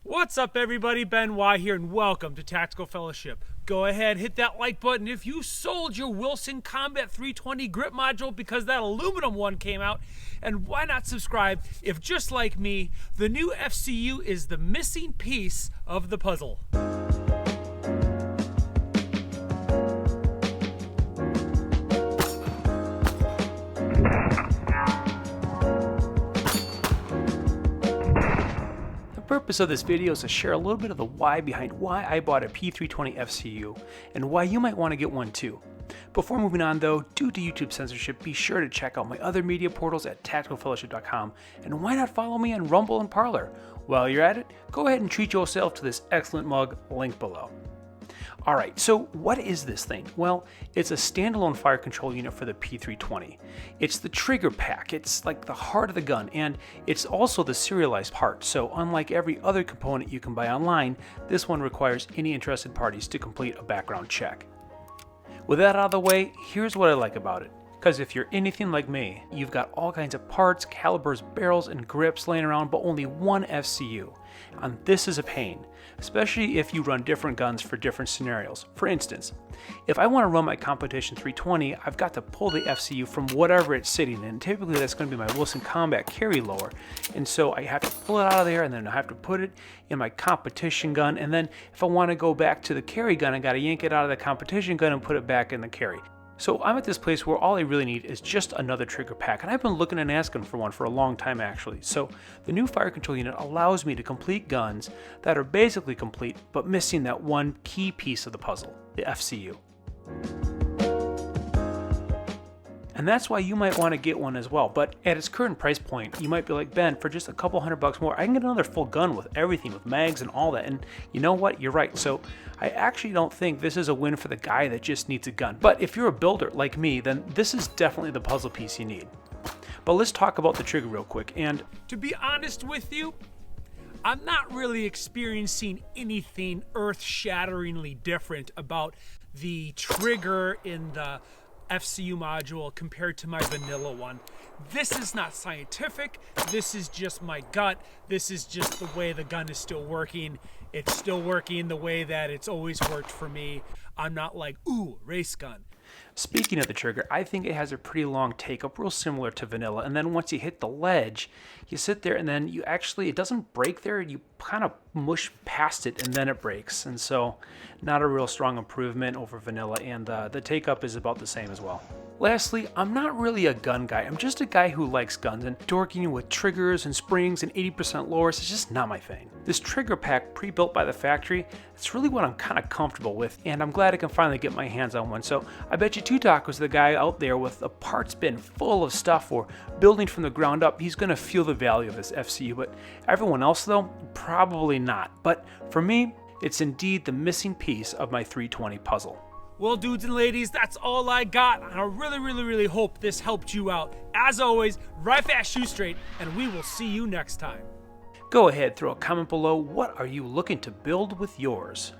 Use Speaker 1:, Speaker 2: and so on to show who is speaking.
Speaker 1: What's up everybody, Ben Y here and welcome to Tactical Fellowship. Go ahead, hit that like button if you sold your Wilson Combat 320 grip module because that aluminum one came out, and why not subscribe if, just like me, the new FCU is the missing piece of the puzzle. The purpose of this video is to share a little bit of the why behind why I bought a P320 FCU and why you might want to get one too. Before moving on though, due to YouTube censorship, be sure to check out my other media portals at tacticalfellowship.com, and why not follow me on Rumble and Parler? While you're at it, go ahead and treat yourself to this excellent mug, link below. Alright, so what is this thing? Well, it's a standalone fire control unit for the P320. It's the trigger pack, it's like the heart of the gun, and it's also the serialized part, so unlike every other component you can buy online, this one requires any interested parties to complete a background check. With that out of the way, here's what I like about it. Because if you're anything like me, you've got all kinds of parts, calibers, barrels, and grips laying around, but only one FCU. And this is a pain, especially if you run different guns for different scenarios. For instance, if I want to run my competition 320, I've got to pull the FCU from whatever it's sitting in. Typically that's going to be my Wilson Combat carry lower, and so I have to pull it out of there, and then I have to put it in my competition gun, and then if I want to go back to the carry gun, I got to yank it out of the competition gun and put it back in the carry. So I'm at this place where all I really need is just another trigger pack, and I've been looking and asking for one for a long time actually. So the new fire control unit allows me to complete guns that are basically complete, but missing that one key piece of the puzzle, the FCU. And that's why you might want to get one as well, but at its current price point, you might be like, Ben, for just a couple $100 more, I can get another full gun with everything, with mags and all that. And you know what? You're right. So I actually don't think this is a win for the guy that just needs a gun. But if you're a builder like me, then this is definitely the puzzle piece you need. But let's talk about the trigger real quick. And to be honest with you, I'm not really experiencing anything earth-shatteringly different about the trigger in the FCU module compared to my vanilla one. This is not scientific, this is just my gut, this is just the way the gun is still working. It's still working the way that it's always worked for me. I'm not like, ooh, race gun. Speaking of the trigger, I think it has a pretty long take-up, real similar to vanilla, and then once you hit the ledge, you sit there and then you actually, it doesn't break there, you kind of mush past it and then it breaks, and so not a real strong improvement over vanilla, and the take-up is about the same as well. Lastly, I'm not really a gun guy, I'm just a guy who likes guns, and dorking with triggers and springs and 80% lowers is just not my thing. This trigger pack pre-built by the factory, it's really what I'm kind of comfortable with, and I'm glad I can finally get my hands on one. So I bet you Tutak was the guy out there with a parts bin full of stuff or building from the ground up, he's going to feel the value of this FCU, but everyone else though, probably not. But for me, it's indeed the missing piece of my 320 puzzle. Well, dudes and ladies, that's all I got. I really hope this helped you out. As always, ride fast, shoot straight, and we will see you next time. Go ahead, throw a comment below. What are you looking to build with yours?